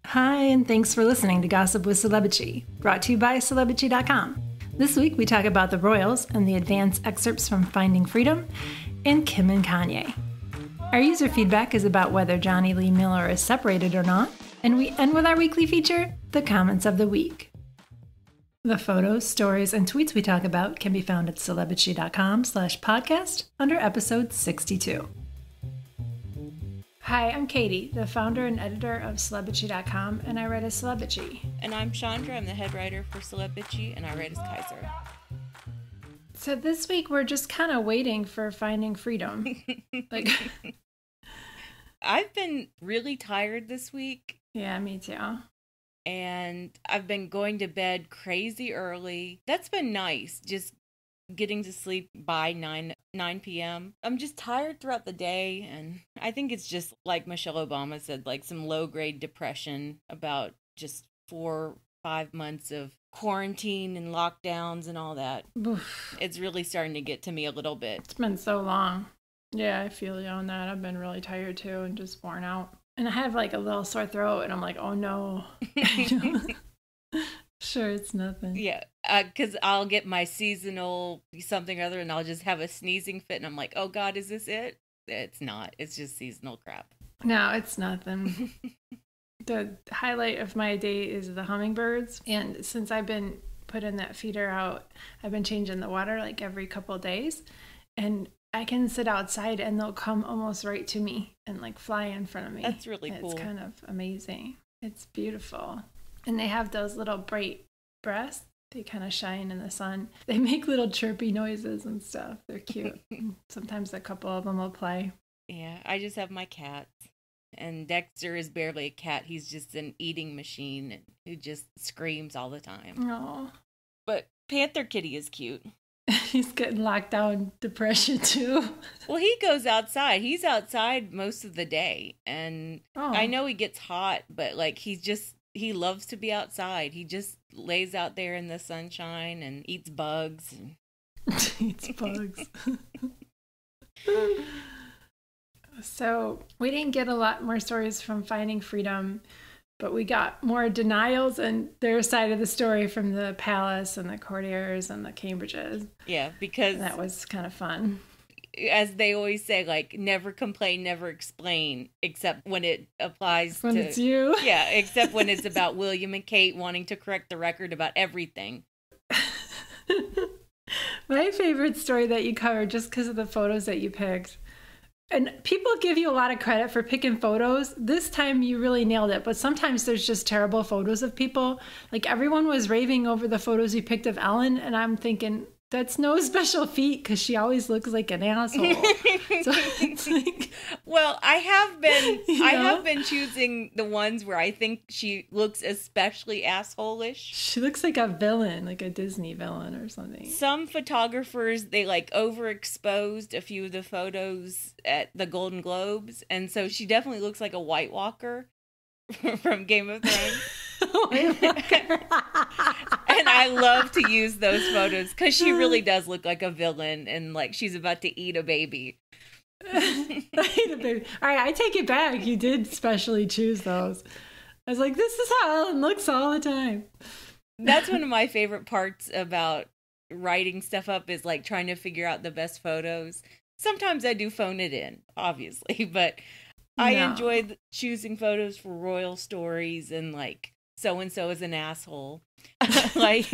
Hi, and thanks for listening to Gossip with Celebrity, brought to you by Celebrity.com. This week we talk about the royals and the advanced excerpts from Finding Freedom and Kim and Kanye. Our user feedback is about whether Jonny Lee Miller is separated or not, and we end with our weekly feature, the comments of the week. The photos, stories, and tweets we talk about can be found at Celebrity.com/podcast under episode 62. Hi, I'm Katie, the founder and editor of Celebrity.com, and I write as Celebrity. And I'm Chandra, I'm the head writer for Celebrity, and I write as Kaiser. So this week we're just kind of waiting for Finding Freedom. I've been really tired this week. Yeah, me too. And I've been going to bed crazy early. That's been nice, just getting to sleep by 9 p.m. I'm just tired throughout the day, and I think it's just like Michelle Obama said, like some low-grade depression about just 4-5 months of quarantine and lockdowns and all that. Oof. It's really starting to get to me a little bit. It's been so long. Yeah, I feel you on that. I've been really tired too and just worn out. And I have like a little sore throat, and I'm like, oh no. Sure, it's nothing. Yeah, because I'll get my seasonal something or other, and I'll just have a sneezing fit, and I'm like, oh God, is this it? It's not. It's just seasonal crap. No, it's nothing. The highlight of my day is the hummingbirds, and since I've been putting that feeder out, I've been changing the water like every couple of days, and I can sit outside and they'll come almost right to me and like fly in front of me. That's really cool. It's kind of amazing. It's beautiful. And they have those little bright breasts. They kind of shine in the sun. They make little chirpy noises and stuff. They're cute. Sometimes a couple of them will play. Yeah, I just have my cats. And Dexter is barely a cat. He's just an eating machine who just screams all the time. Oh. But Panther Kitty is cute. He's getting lockdown depression too. Well, he goes outside. He's outside most of the day. And I know he gets hot, but like he loves to be outside. He just lays out there in the sunshine and eats bugs. Eats bugs. So we didn't get a lot more stories from Finding Freedom, but we got more denials and their side of the story from the palace and the courtiers and the Cambridges. Yeah, because and that was kind of fun. As they always say, like, never complain, never explain, except when it applies when it's you. Yeah, except when it's about William and Kate wanting to correct the record about everything. My favorite story that you covered, just because of the photos that you picked, and people give you a lot of credit for picking photos. This time you really nailed it, but sometimes there's just terrible photos of people. Like everyone was raving over the photos you picked of Ellen, and I'm thinking, that's no special feat because she always looks like an asshole. So it's like, well, I have been choosing the ones where I think she looks especially asshole-ish. She looks like a villain, like a Disney villain or something. Some photographers, they like overexposed a few of the photos at the Golden Globes, and so she definitely looks like a White Walker from Game of Thrones. And I love to use those photos because she really does look like a villain and like she's about to eat a baby. Eat a baby. All right, I take it back. You did specially choose those. I was like, this is how Ellen looks all the time. That's one of my favorite parts about writing stuff up is like trying to figure out the best photos. Sometimes I do phone it in, obviously, but I enjoy choosing photos for royal stories and like so-and-so is an asshole. Like,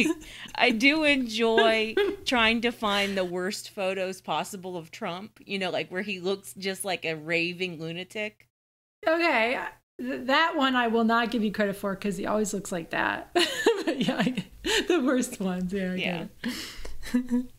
I do enjoy trying to find the worst photos possible of Trump, you know, like where he looks just like a raving lunatic. Okay, that one I will not give you credit for because he always looks like that. But yeah, the worst ones, yeah.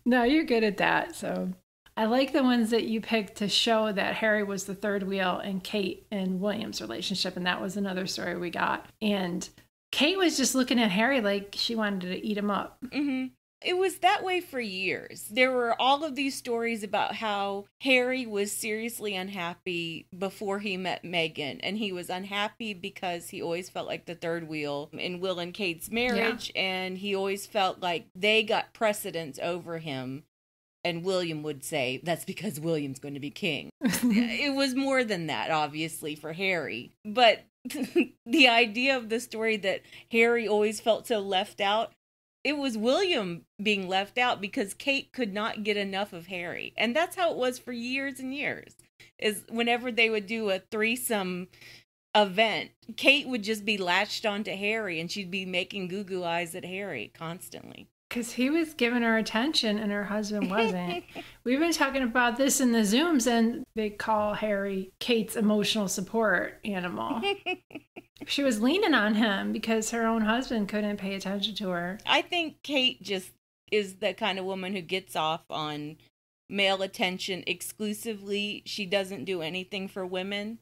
No, you're good at that, so... I like the ones that you picked to show that Harry was the third wheel in Kate and William's relationship, and that was another story we got. And Kate was just looking at Harry like she wanted to eat him up. Mm-hmm. It was that way for years. There were all of these stories about how Harry was seriously unhappy before he met Meghan, and he was unhappy because he always felt like the third wheel in Will and Kate's marriage, and he always felt like they got precedence over him. And William would say, that's because William's going to be king. It was more than that, obviously, for Harry. But the idea of the story that Harry always felt so left out, it was William being left out because Kate could not get enough of Harry. And that's how it was for years and years. Is whenever they would do a threesome event, Kate would just be latched onto Harry and she'd be making goo eyes at Harry constantly. Because he was giving her attention and her husband wasn't. We've been talking about this in the Zooms, and they call Harry Kate's emotional support animal. She was leaning on him because her own husband couldn't pay attention to her. I think Kate just is the kind of woman who gets off on male attention exclusively. She doesn't do anything for women.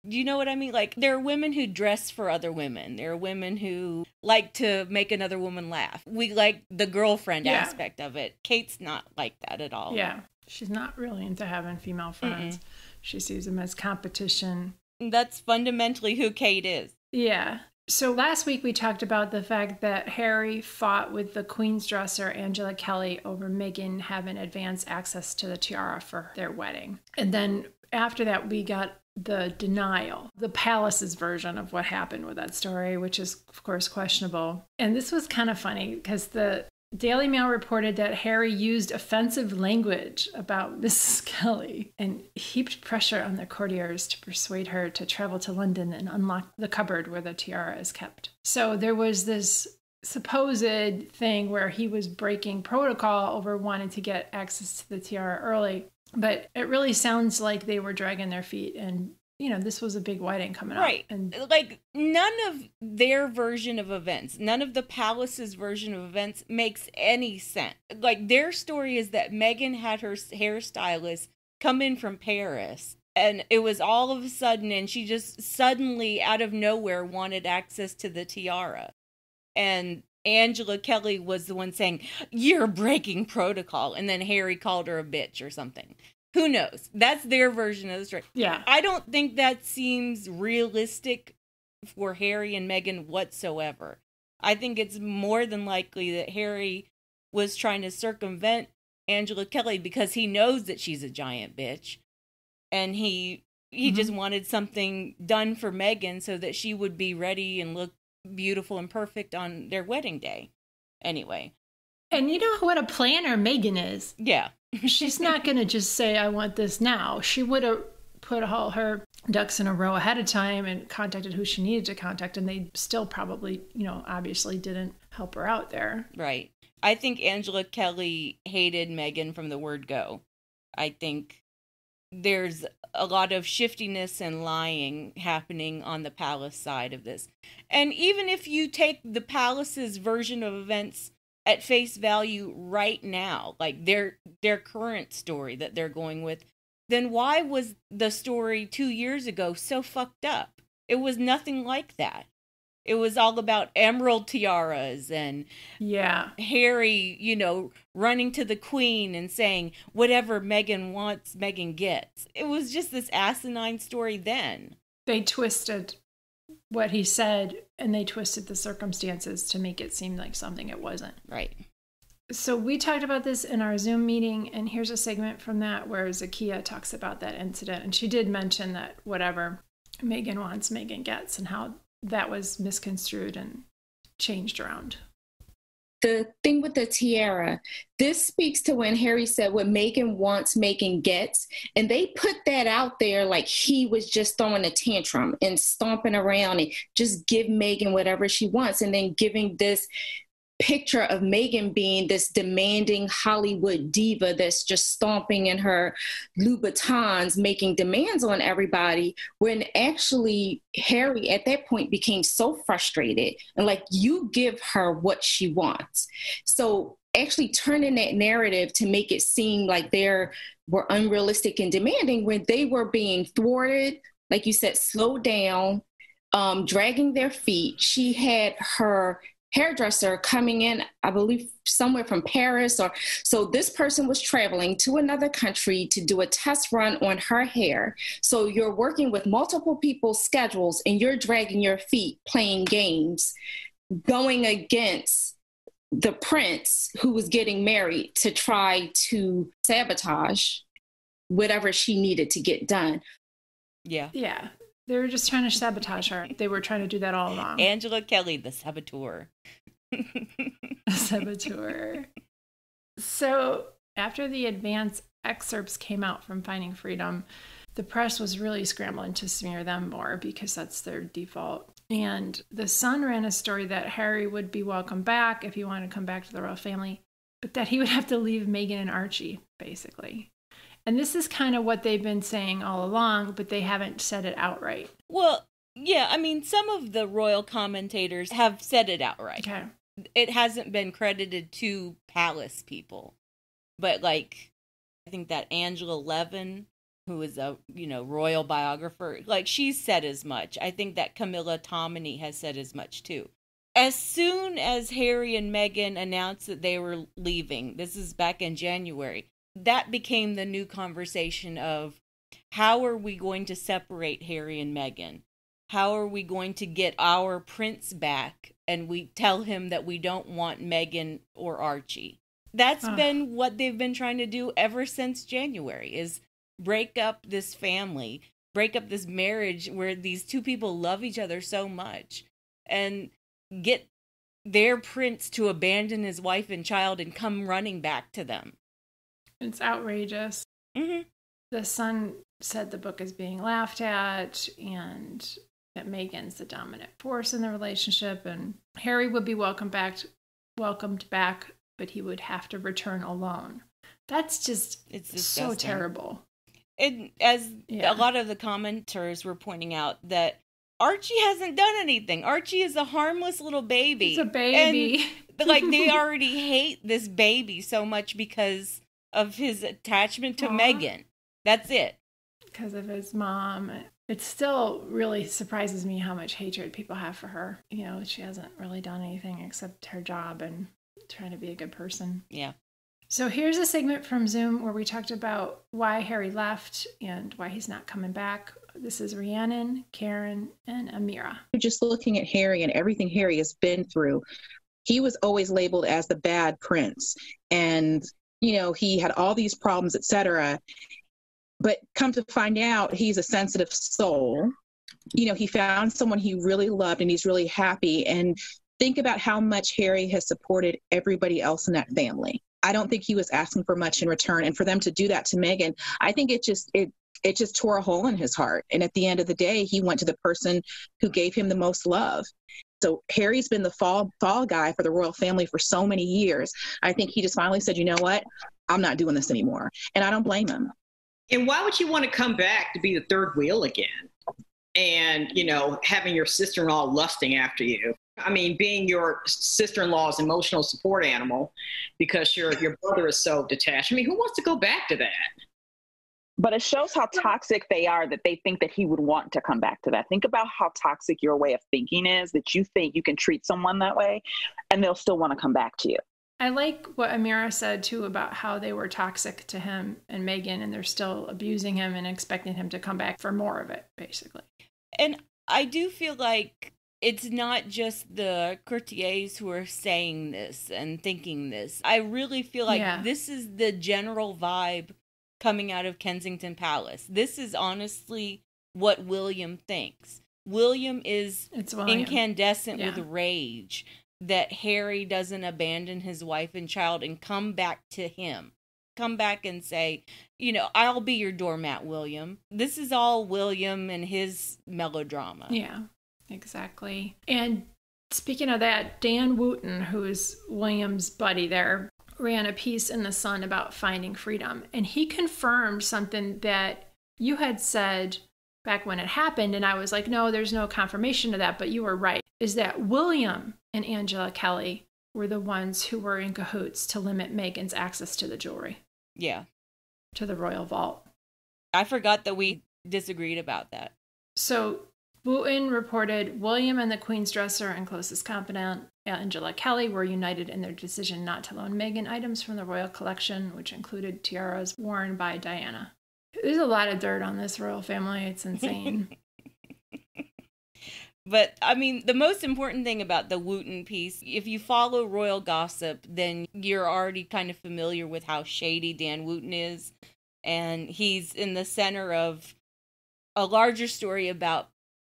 Do you know what I mean? Like, there are women who dress for other women. There are women who like to make another woman laugh. We like the girlfriend aspect of it. Kate's not like that at all. Yeah. She's not really into having female friends. She sees them as competition. That's fundamentally who Kate is. Yeah. So last week we talked about the fact that Harry fought with the Queen's dresser, Angela Kelly, over Meghan having advance access to the tiara for their wedding. And then after that, we got the denial, the palace's version of what happened with that story, which is, of course, questionable. And this was kind of funny because the Daily Mail reported that Harry used offensive language about Mrs. Kelly and heaped pressure on the courtiers to persuade her to travel to London and unlock the cupboard where the tiara is kept. So there was this supposed thing where he was breaking protocol over wanting to get access to the tiara early. But it really sounds like they were dragging their feet, and, you know, this was a big wedding coming up. Right. And like, none of their version of events, none of the palace's version of events makes any sense. Like, their story is that Meghan had her hairstylist come in from Paris, and it was all of a sudden, and she just suddenly, out of nowhere, wanted access to the tiara. And Angela Kelly was the one saying, "You're breaking protocol." And then Harry called her a bitch or something. Who knows? That's their version of the story. Yeah. I don't think that seems realistic for Harry and Meghan whatsoever. I think it's more than likely that Harry was trying to circumvent Angela Kelly because he knows that she's a giant bitch. And he just wanted something done for Meghan so that she would be ready and look beautiful and perfect on their wedding day. Anyway. And you know what a planner Meghan is? Yeah. She's not going to just say, I want this now. She would have put all her ducks in a row ahead of time and contacted who she needed to contact. And they still probably, you know, obviously didn't help her out there. Right. I think Angela Kelly hated Meghan from the word go. I think there's a lot of shiftiness and lying happening on the palace side of this. And even if you take the palace's version of events at face value right now, like their current story that they're going with, then why was the story 2 years ago so fucked up? It was nothing like that. It was all about emerald tiaras and Harry, you know, running to the Queen and saying, whatever Meghan wants, Meghan gets. It was just this asinine story then. They twisted what he said and they twisted the circumstances to make it seem like something it wasn't. Right. So we talked about this in our Zoom meeting, and here's a segment from that where Zakia talks about that incident. And she did mention that whatever Meghan wants, Meghan gets, and how that was misconstrued and changed around. The thing with the tiara, this speaks to when Harry said what Meghan wants, Meghan gets. And they put that out there like he was just throwing a tantrum and stomping around and just give Meghan whatever she wants. And then giving this picture of Meghan being this demanding Hollywood diva that's just stomping in her Louboutins, making demands on everybody, when actually Harry at that point became so frustrated and like, you give her what she wants. So actually turning that narrative to make it seem like they were unrealistic and demanding when they were being thwarted, like you said, slowed down, dragging their feet. She had her hairdresser coming in, I believe, somewhere from Paris. So this person was traveling to another country to do a test run on her hair. So you're working with multiple people's schedules and you're dragging your feet, playing games, going against the prince who was getting married to try to sabotage whatever she needed to get done. Yeah. Yeah. They were just trying to sabotage her. They were trying to do that all along. Angela Kelly, the saboteur. Saboteur. So after the advance excerpts came out from Finding Freedom, the press was really scrambling to smear them more because that's their default. And The Sun ran a story that Harry would be welcome back if he wanted to come back to the royal family, but that he would have to leave Meghan and Archie, basically. And this is kind of what they've been saying all along, but they haven't said it outright. Well, yeah, I mean, some of the royal commentators have said it outright. Okay. It hasn't been credited to palace people. But, like, I think that Angela Levin, who is a, royal biographer, like, she's said as much. I think that Camilla Tominey has said as much, too. As soon as Harry and Meghan announced that they were leaving, this is back in January, that became the new conversation of how are we going to separate Harry and Meghan? How are we going to get our prince back? And we tell him that we don't want Meghan or Archie. That's been what they've been trying to do ever since January, is break up this family, break up this marriage where these two people love each other so much, and get their prince to abandon his wife and child and come running back to them. It's outrageous. Mm-hmm. The Sun said the book is being laughed at and that Meghan's the dominant force in the relationship, and Harry would be welcomed back, but he would have to return alone. That's just, it's so terrible. And as a lot of the commenters were pointing out, that Archie hasn't done anything. Archie is a harmless little baby. He's a baby. And, like, they already hate this baby so much because of his attachment to Meghan. That's it. Because of his mom. It still really surprises me how much hatred people have for her. She hasn't really done anything except her job and trying to be a good person. Yeah. So here's a segment from Zoom where we talked about why Harry left and why he's not coming back. This is Rhiannon, Karen, and Amira. Just looking at Harry and everything Harry has been through, he was always labeled as the bad prince. And, he had all these problems, etc. But come to find out, he's a sensitive soul. He found someone he really loved and he's really happy. And think about how much Harry has supported everybody else in that family. I don't think he was asking for much in return. And for them to do that to Meghan, I think it just tore a hole in his heart. And at the end of the day, he went to the person who gave him the most love. So Harry's been the fall guy for the royal family for so many years. I think he just finally said, you know what? I'm not doing this anymore. And I don't blame him. And why would you want to come back to be the third wheel again? And, having your sister-in-law lusting after you. I mean, being your sister-in-law's emotional support animal because your brother is so detached. I mean, who wants to go back to that? But it shows how toxic they are that they think that he would want to come back to that. Think about how toxic your way of thinking is, that you think you can treat someone that way and they'll still want to come back to you. I like what Amira said, too, about how they were toxic to him and Meghan, and they're still abusing him and expecting him to come back for more of it, basically. And I do feel like it's not just the courtiers who are saying this and thinking this. I really feel like this is the general vibe coming out of Kensington Palace. This is honestly what William thinks. William is incandescent with rage that Harry doesn't abandon his wife and child and come back to him. Come back and say, I'll be your doormat, William. This is all William and his melodrama. Yeah, exactly. And speaking of that, Dan Wooten, who is William's buddy there, ran a piece in The Sun about Finding Freedom. And he confirmed something that you had said back when it happened. And I was like, no, there's no confirmation of that. But you were right, is that William and Angela Kelly were the ones who were in cahoots to limit Meghan's access to the jewelry. Yeah. To the royal vault. I forgot that we disagreed about that. So Wooten reported William and the Queen's dresser and closest confidant, Angela Kelly, were united in their decision not to loan Meghan items from the royal collection, which included tiaras worn by Diana. There's a lot of dirt on this royal family. It's insane. But, I mean, the most important thing about the Wooten piece, if you follow royal gossip, then you're already kind of familiar with how shady Dan Wooten is. And he's in the center of a larger story about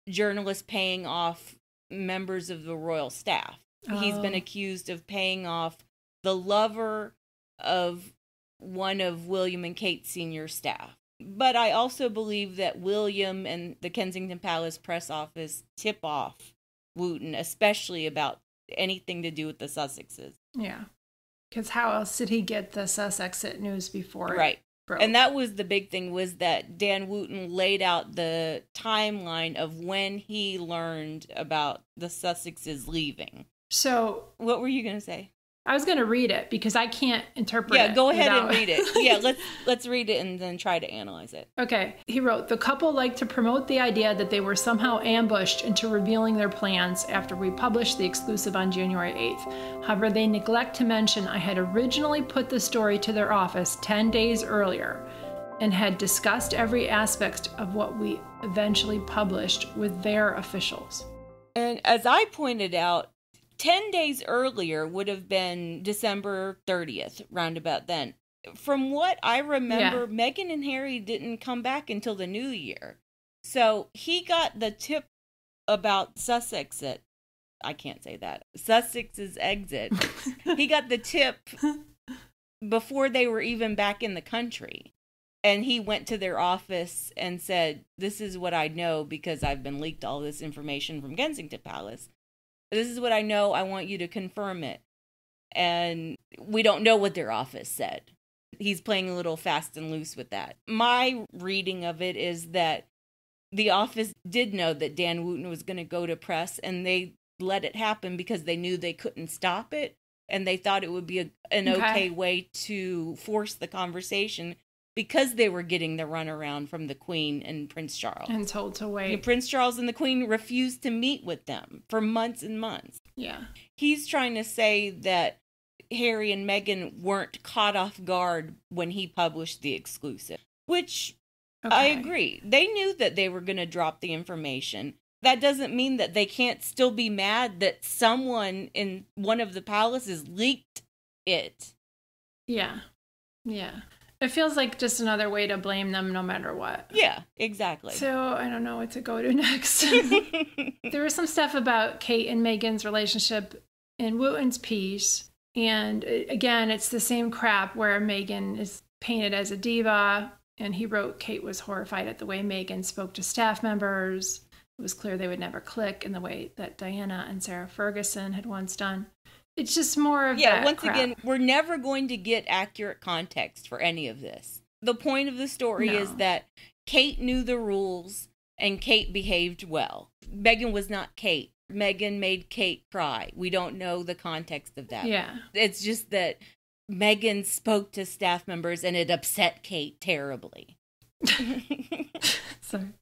journalists paying off members of the royal staff. He's been accused of paying off the lover of one of William and Kate's senior staff. But I also believe that William and the Kensington Palace press office tip off Wooten, especially about anything to do with the Sussexes. Yeah. Because how else did he get the Sussexit news before it right. broke? And that was the big thing, was that Dan Wooten laid out the timeline of when he learned about the Sussexes leaving. So what were you going to say? I was going to read it because I can't interpret it. Yeah, go ahead and read it. Yeah, let's read it and then try to analyze it. Okay. He wrote, the couple liked to promote the idea that they were somehow ambushed into revealing their plans after we published the exclusive on January 8th. However, they neglect to mention I had originally put the story to their office 10 days earlier and had discussed every aspect of what we eventually published with their officials. And as I pointed out, 10 days earlier would have been December 30th, roundabout then. From what I remember, Meghan and Harry didn't come back until the new year. So he got the tip about Sussex's exit. He got the tip before they were even back in the country. And he went to their office and said, this is what I know because I've been leaked all this information from Kensington Palace. This is what I know. I want you to confirm it. And we don't know what their office said. He's playing a little fast and loose with that. My reading of it is that the office did know that Dan Wooten was going to go to press, and they let it happen because they knew they couldn't stop it. And they thought it would be an okay way to force the conversation because they were getting the runaround from the Queen and Prince Charles. And told to wait. And Prince Charles and the Queen refused to meet with them for months and months. Yeah. He's trying to say that Harry and Meghan weren't caught off guard when he published the exclusive, which I agree. They knew that they were going to drop the information. That doesn't mean that they can't still be mad that someone in one of the palaces leaked it. Yeah. Yeah. It feels like just another way to blame them no matter what. Yeah, exactly. So I don't know what to go to next. There was some stuff about Kate and Meghan's relationship in Wooten's piece. And again, it's the same crap where Meghan is painted as a diva. And he wrote Kate was horrified at the way Meghan spoke to staff members. It was clear they would never click in the way that Diana and Sarah Ferguson had once done. It's just more of that once crap. Again, we're never going to get accurate context for any of this. The point of the story is that Kate knew the rules and Kate behaved well. Meghan was not Kate. Meghan made Kate cry. We don't know the context of that. Yeah. It's just that Meghan spoke to staff members and it upset Kate terribly. Sorry.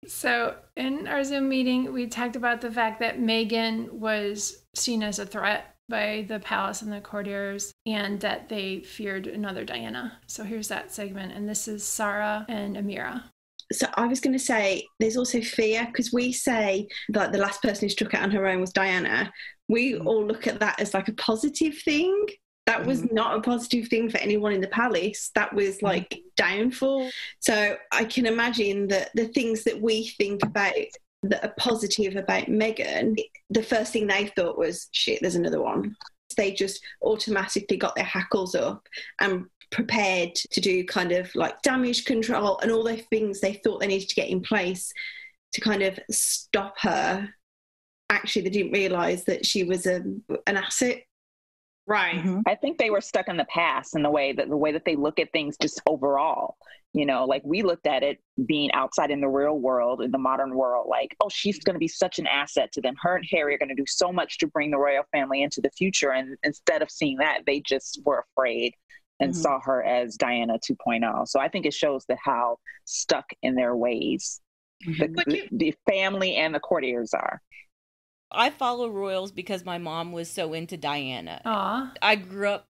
So in our Zoom meeting, we talked about the fact that Meghan was seen as a threat by the palace and the courtiers, and that they feared another Diana. So here's that segment, and this is Sarah and Amira. So I was going to say there's also fear, because we say that the last person who struck it on her own was Diana. We all look at that as like a positive thing. That was not a positive thing for anyone in the palace. That was like downfall. So I can imagine that the things that we think about that are positive about Meghan, the first thing they thought was, shit, there's another one. They just automatically got their hackles up and prepared to do kind of like damage control and all the things they thought they needed to get in place to kind of stop her. Actually, they didn't realise that she was an asset. Right. Mm-hmm. I think they were stuck in the past in the way that they look at things just overall. You know, like we looked at it being outside in the real world, in the modern world, like, oh, she's going to be such an asset to them. Her and Harry are going to do so much to bring the royal family into the future. And instead of seeing that, they just were afraid and saw her as Diana 2.0. So I think it shows that how stuck in their ways the family and the courtiers are. I follow royals because my mom was so into Diana. Aww. I grew up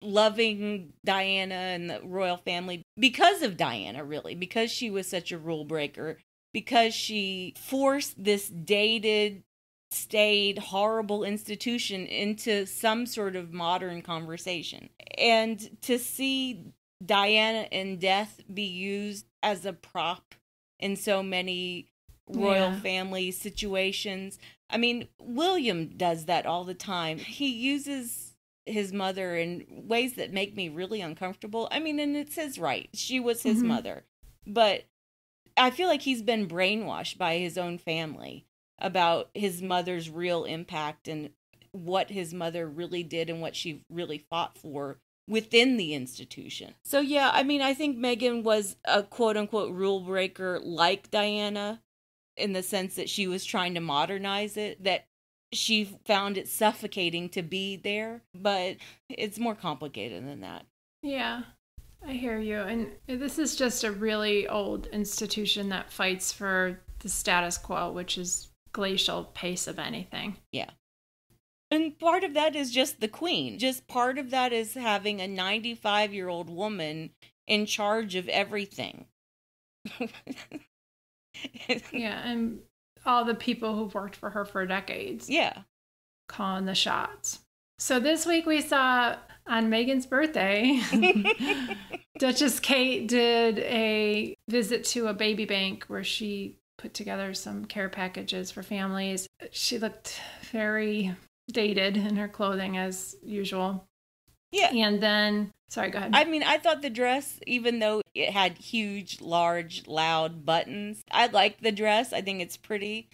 loving Diana and the royal family because of Diana, really, because she was such a rule breaker, because she forced this dated, staid, horrible institution into some sort of modern conversation. And to see Diana in death be used as a prop in so many royal family situations. I mean, William does that all the time. He uses his mother in ways that make me really uncomfortable. I mean, and it's his right. She was his mother. But I feel like he's been brainwashed by his own family about his mother's real impact and what his mother really did and what she really fought for within the institution. So yeah, I mean, I think Meghan was a quote-unquote rule breaker like Diana, in the sense that she was trying to modernize it, that she found it suffocating to be there, but it's more complicated than that. Yeah, I hear you. And this is just a really old institution that fights for the status quo, which is glacial pace of anything. Yeah. And part of that is just the queen. Just part of that is having a 95-year-old woman in charge of everything. Yeah, and all the people who've worked for her for decades. Yeah. Calling the shots. So this week we saw on Meghan's birthday, Duchess Kate did a visit to a baby bank where she put together some care packages for families. She looked very dated in her clothing as usual. Yeah. And then, sorry, go ahead. I mean, I thought the dress, even though it had huge, large, loud buttons, I like the dress. I think it's pretty.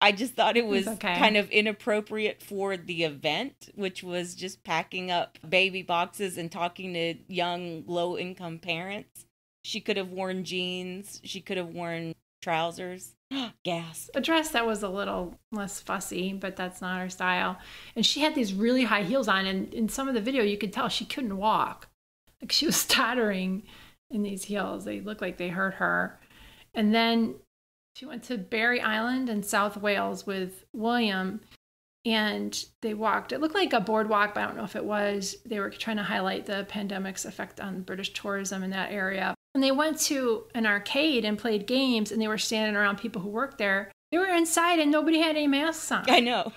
I just thought it was kind of inappropriate for the event, which was just packing up baby boxes and talking to young, low-income parents. She could have worn jeans. She could have worn trousers. Gas. A dress that was a little less fussy, but that's not her style. And she had these really high heels on, and in some of the video you could tell she couldn't walk. Like she was tottering in these heels. They looked like they hurt her. And then she went to Barry Island in South Wales with William, and they walked. It looked like a boardwalk, but I don't know if it was. They were trying to highlight the pandemic's effect on British tourism in that area. And they went to an arcade and played games, and they were standing around people who worked there. They were inside, and nobody had any masks on. I know.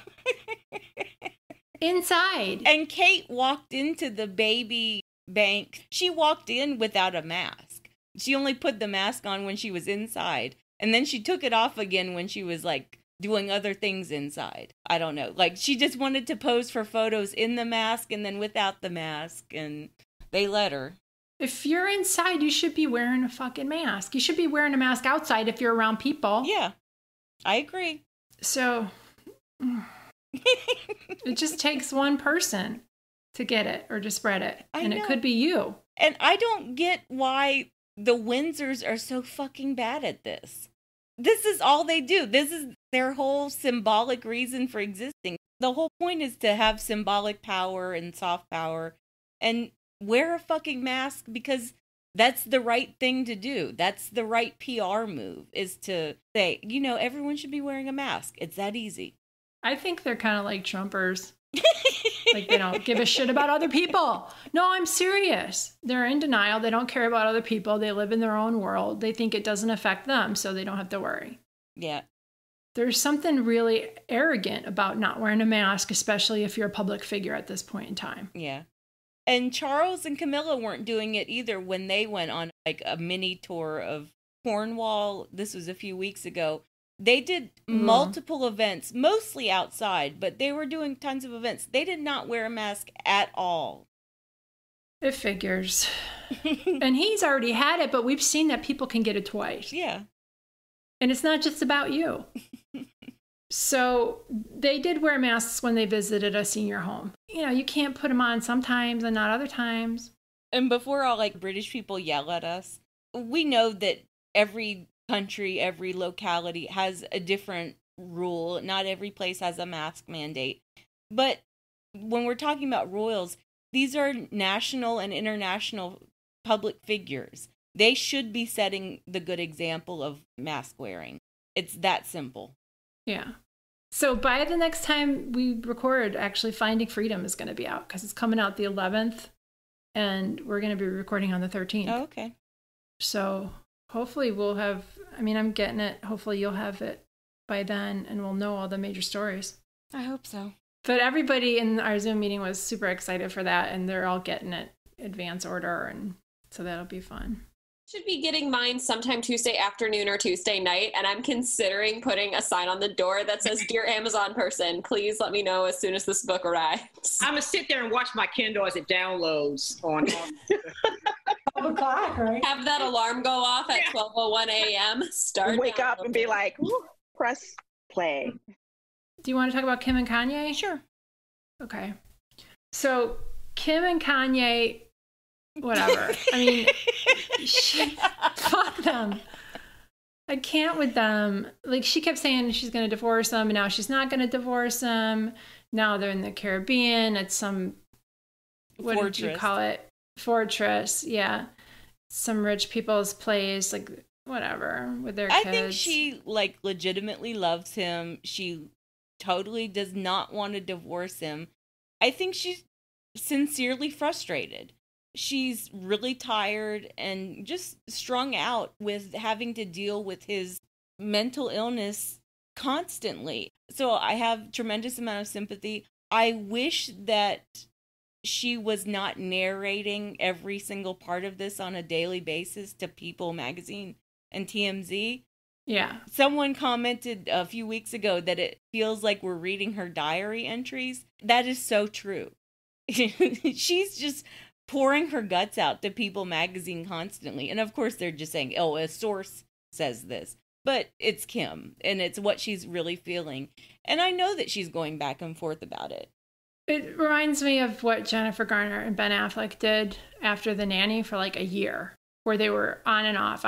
Inside. And Kate walked into the baby bank. She walked in without a mask. She only put the mask on when she was inside. And then she took it off again when she was like doing other things inside. I don't know. Like she just wanted to pose for photos in the mask and then without the mask. And they let her. If you're inside, you should be wearing a fucking mask. You should be wearing a mask outside if you're around people. Yeah, I agree. So it just takes one person to get it or to spread it. And it could be you. And I don't get why the Windsors are so fucking bad at this. This is all they do. This is their whole symbolic reason for existing. The whole point is to have symbolic power and soft power and wear a fucking mask because that's the right thing to do. That's the right PR move, is to say, you know, everyone should be wearing a mask. It's that easy. I think they're kind of like Trumpers. Like they don't give a shit about other people. No, I'm serious. They're in denial. They don't care about other people. They live in their own world. They think it doesn't affect them, so they don't have to worry. Yeah. There's something really arrogant about not wearing a mask, especially if you're a public figure at this point in time. Yeah. And Charles and Camilla weren't doing it either when they went on like a mini tour of Cornwall. This was a few weeks ago. They did multiple events, mostly outside, but they were doing tons of events. They did not wear a mask at all. It figures. And he's already had it, but we've seen that people can get it twice. Yeah. And it's not just about you. So they did wear masks when they visited a senior home. You know, you can't put them on sometimes and not other times. And before all like British people yell at us, we know that every country, every locality has a different rule. Not every place has a mask mandate. But when we're talking about royals, these are national and international public figures. They should be setting the good example of mask wearing. It's that simple. Yeah. So by the next time we record, actually Finding Freedom is going to be out because it's coming out the 11th and we're going to be recording on the 13th. Oh, okay. So hopefully we'll have, I mean, I'm getting it. Hopefully you'll have it by then and we'll know all the major stories. I hope so. But everybody in our Zoom meeting was super excited for that and they're all getting it advance order. And so that'll be fun. Should be getting mine sometime Tuesday afternoon or Tuesday night, and I'm considering putting a sign on the door that says, "Dear Amazon person, please let me know as soon as this book arrives." I'm gonna sit there and watch my Kindle as it downloads on 12 o'clock, right? Have that alarm go off at 12:01 a.m. Start. Wake up and be like, press play. Do you want to talk about Kim and Kanye? Sure. Okay. So Kim and Kanye, whatever. I mean, fuck them. I can't with them. Like, she kept saying she's going to divorce them, and now she's not going to divorce them. Now they're in the Caribbean at some, what Fortress. did you call it? Fortress, yeah. Some rich people's place, like, whatever, with their kids. I think she, like, legitimately loves him. She totally does not want to divorce him. I think she's sincerely frustrated. She's really tired and just strung out with having to deal with his mental illness constantly. So I have tremendous amount of sympathy. I wish that she was not narrating every single part of this on a daily basis to People magazine and TMZ. Yeah. Someone commented a few weeks ago that it feels like we're reading her diary entries. That is so true. She's just pouring her guts out to People magazine constantly. And of course, they're just saying, oh, a source says this. But it's Kim, and it's what she's really feeling. And I know that she's going back and forth about it. It reminds me of what Jennifer Garner and Ben Affleck did after The Nanny for like a year, where they were on and off,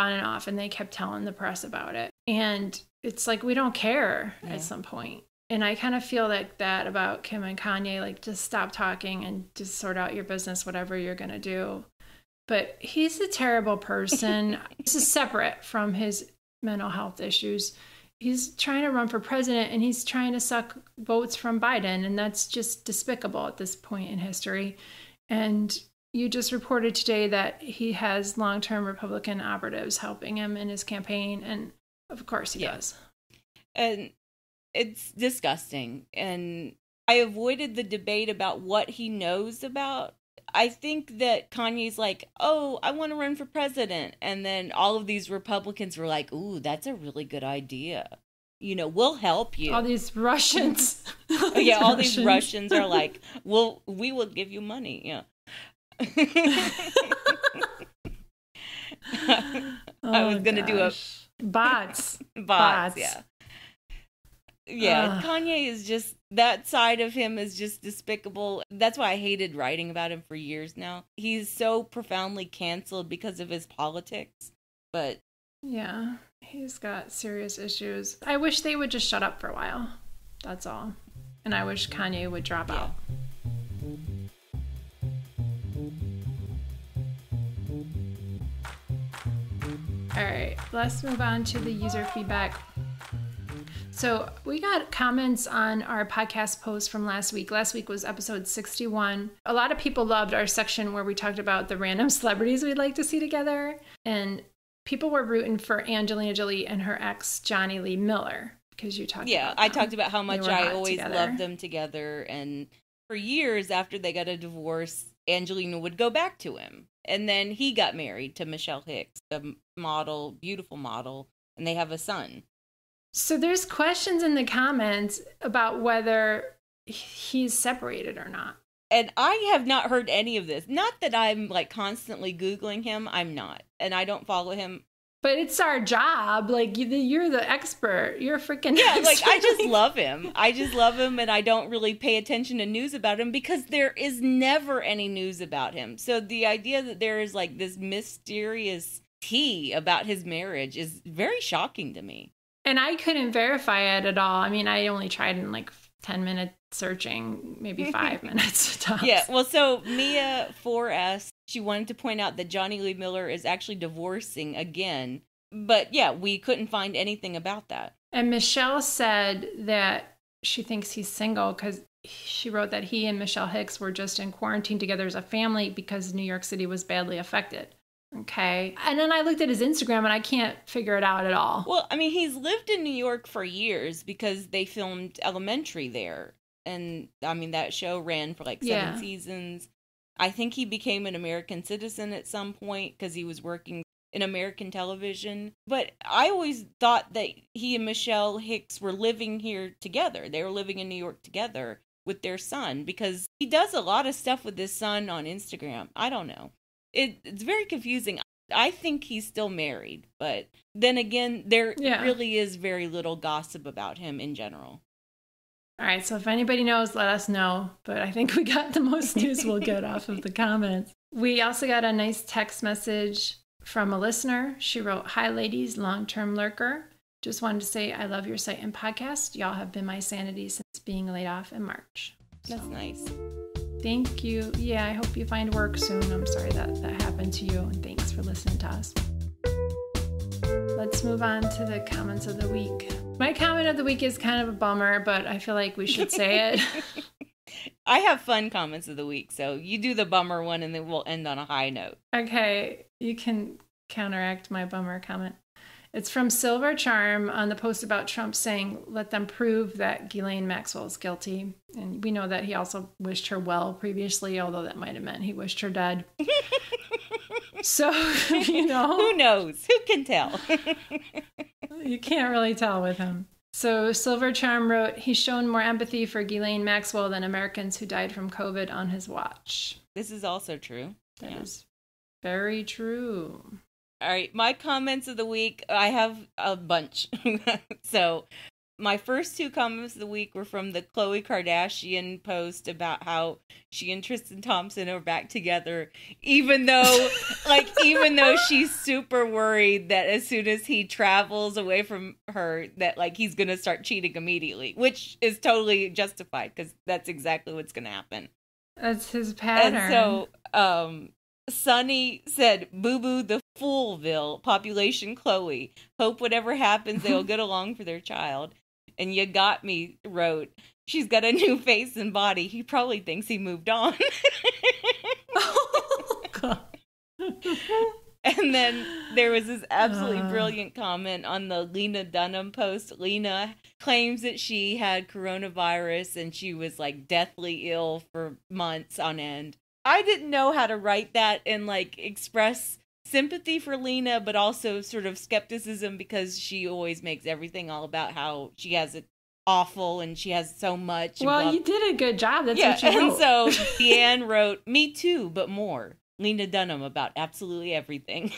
and they kept telling the press about it. And it's like, we don't care at some point. And I kind of feel like that about Kim and Kanye, like, just stop talking and just sort out your business, whatever you're going to do. But he's a terrible person. This is separate from his mental health issues. He's trying to run for president, and he's trying to suck votes from Biden. And that's just despicable at this point in history. And you just reported today that he has long-term Republican operatives helping him in his campaign. And of course he does. And it's disgusting. And I avoided the debate about what he knows about. I think that Kanye's like, oh, I want to run for president. And then all of these Republicans were like, ooh, that's a really good idea. You know, we'll help you. All these Russians. All these Russians are like, well, we will give you money. Yeah. I was going to do a... Bots. Yeah. Yeah, Kanye is just, that side of him is just despicable. That's why I hated writing about him for years now. He's so profoundly canceled because of his politics, but... Yeah, he's got serious issues. I wish they would just shut up for a while. That's all. And I wish Kanye would drop out. All right, let's move on to the user feedback. So we got comments on our podcast post from last week. Last week was episode 61. A lot of people loved our section where we talked about the random celebrities we'd like to see together. And people were rooting for Angelina Jolie and her ex, Jonny Lee Miller, because you talked about them. I talked about how much I always together. loved them together. And for years after they got a divorce, Angelina would go back to him. And then he got married to Michelle Hicks, a model, beautiful model, and they have a son. So there's questions in the comments about whether he's separated or not. And I have not heard any of this. Not that I'm like constantly Googling him. I'm not. And I don't follow him. But it's our job. Like, you're the expert. You're a freaking expert. Like, I just love him. I just love him, and I don't really pay attention to news about him because there is never any news about him. So the idea that there is like this mysterious tea about his marriage is very shocking to me. And I couldn't verify it at all. I mean, I only tried in like 10 minutes searching, maybe 5 minutes tops. Yeah, well, so Mia4s, she wanted to point out that Jonny Lee Miller is actually divorcing again. But yeah, we couldn't find anything about that. And Michelle said that she thinks he's single because she wrote that he and Michelle Hicks were just in quarantine together as a family because New York City was badly affected. Okay. And then I looked at his Instagram and I can't figure it out at all. Well, I mean, he's lived in New York for years because they filmed Elementary there. And I mean, that show ran for like 7 seasons. I think he became an American citizen at some point because he was working in American television. But I always thought that he and Michelle Hicks were living here together. They were living in New York together with their son, because he does a lot of stuff with his son on Instagram. I don't know. It's very confusing. I think he's still married, but then again, there really is very little gossip about him in general. All right, so if anybody knows, let us know. But I think we got the most news we'll get off of the comments. We also got a nice text message from a listener. She wrote, "Hi, ladies, long-term lurker. Just wanted to say I love your site and podcast. Y'all have been my sanity since being laid off in March." That's nice. Thank you. Yeah, I hope you find work soon. I'm sorry that happened to you, and thanks for listening to us. Let's move on to the comments of the week. My comment of the week is kind of a bummer, but I feel like we should say it. I have fun comments of the week, so you do the bummer one and then we'll end on a high note. Okay, you can counteract my bummer comment. It's from Silver Charm on the post about Trump saying, let them prove that Ghislaine Maxwell is guilty. And we know that he also wished her well previously, although that might have meant he wished her dead. So, you know. Who knows? Who can tell? You can't really tell with him. So Silver Charm wrote, he's shown more empathy for Ghislaine Maxwell than Americans who died from COVID on his watch. This is also true. That is very true. All right, my comments of the week, I have a bunch. So my first two comments of the week were from the Khloe Kardashian post about how she and Tristan Thompson are back together, even though she's super worried that as soon as he travels away from her, that like he's going to start cheating immediately, which is totally justified because that's exactly what's going to happen. That's his pattern. And so, Sunny said, "Boo-boo the Foolville, population Khloe. Hope whatever happens, they'll get along for their child." And You Got Me wrote, "She's got a new face and body. He probably thinks he moved on." Oh, God. And then there was this absolutely brilliant comment on the Lena Dunham post. Lena claims that she had coronavirus and she was like deathly ill for months on end. I didn't know how to write that and like express sympathy for Lena, but also sort of skepticism because she always makes everything all about how she has it awful and she has so much. Well, you did a good job. That's what you wrote. And so Deanne wrote, "Me too, but more. Lena Dunham about absolutely everything."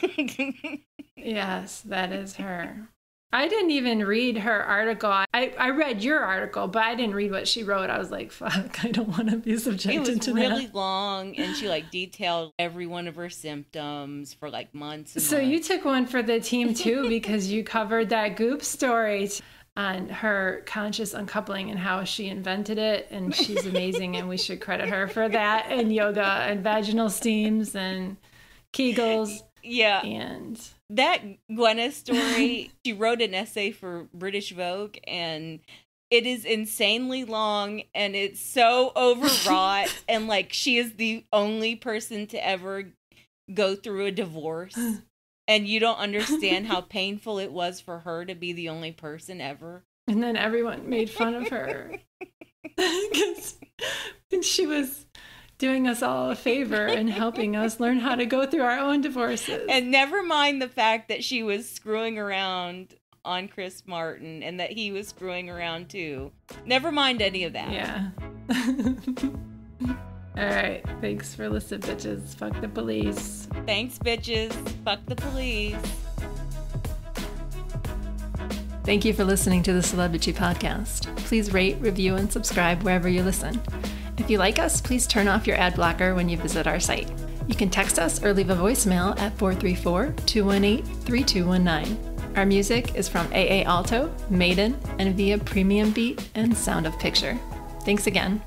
Yes, that is her. I didn't even read her article. I read your article, but I didn't read what she wrote. I was like, fuck, I don't want to be subjected to that. It was really long, and she like detailed every one of her symptoms for like months and so months. You took one for the team too, because you covered that Goop story on her conscious uncoupling and how she invented it, and she's amazing, and we should credit her for that, and yoga and vaginal steams and Kegels. Yeah. And that Gwyneth story, she wrote an essay for British Vogue, and it is insanely long, and it's so overwrought, and like she is the only person to ever go through a divorce, and you don't understand how painful it was for her to be the only person ever. And then everyone made fun of her because she was doing us all a favor and helping us learn how to go through our own divorces. And never mind the fact that she was screwing around on Chris Martin and that he was screwing around too. Never mind any of that. Yeah. All right. Thanks for listening, bitches. Fuck the police. Thanks, bitches. Fuck the police. Thank you for listening to the Celebrity Podcast. Please rate, review, and subscribe wherever you listen. If you like us, please turn off your ad blocker when you visit our site. You can text us or leave a voicemail at 434-218-3219. Our music is from AA Alto, Maiden, and via Premium Beat and Sound of Picture. Thanks again.